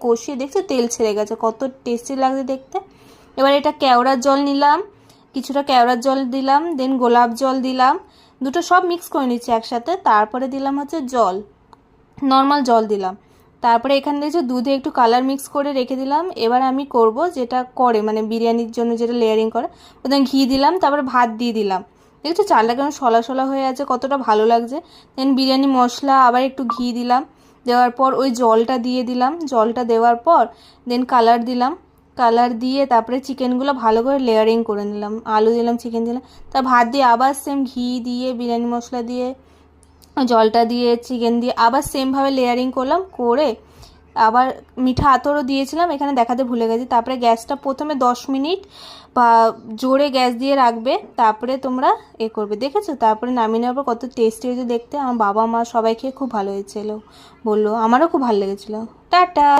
কষিয়ে দেখছো তেল ছেড়ে গেছে, কত টেস্টি লাগছে দেখতে। এবার এটা কেওড়ার জল নিলাম, কিছুটা কেওড়ার জল দিলাম, দেন গোলাপ জল দিলাম, দুটো সব মিক্স করে নিচ্ছি একসাথে। তারপরে দিলাম হচ্ছে জল, নর্মাল জল দিলাম। তারপরে এখানে দেখছো দুধে একটু কালার মিক্স করে রেখে দিলাম। এবার আমি করব যেটা করে মানে বিরিয়ানির জন্য যেটা লেয়ারিং করে, ওখানে ঘি দিলাম, তারপরে ভাত দিয়ে দিলাম। দেখছো চালটা কেমন সলা সলা হয়ে আছে, কতটা ভালো লাগছে। দেন বিরিয়ানি মশলা, আবার একটু ঘি দিলাম, দেওয়ার পর ওই জলটা দিয়ে দিলাম। জলটা দেওয়ার পর দেন কালার দিলাম, কালার দিয়ে তারপরে চিকেনগুলো ভালো করে লেয়ারিং করে নিলাম, আলু দিলাম, চিকেন দিলাম, তার ভাত দিয়ে আবার সেম ঘি দিয়ে বিরিয়ানি মশলা দিয়ে জলটা দিয়ে চিকেন দিয়ে আবার সেমভাবে লেয়ারিং করলাম, করে আবার মিঠা আতরও দিয়েছিলাম, এখানে দেখাতে ভুলে গেছি। তারপরে গ্যাসটা প্রথমে 10 মিনিট বা জোরে গ্যাস দিয়ে রাখবে, তারপরে তোমরা করবে। দেখেছো তারপরে নামিয়ে নেওয়ার পর কত টেস্টি হয়েছে দেখতে। আমার বাবা মা সবাই খেয়ে খুব ভালো হয়েছিল বললো, আমারও খুব ভালো লেগেছিলো। টাটা।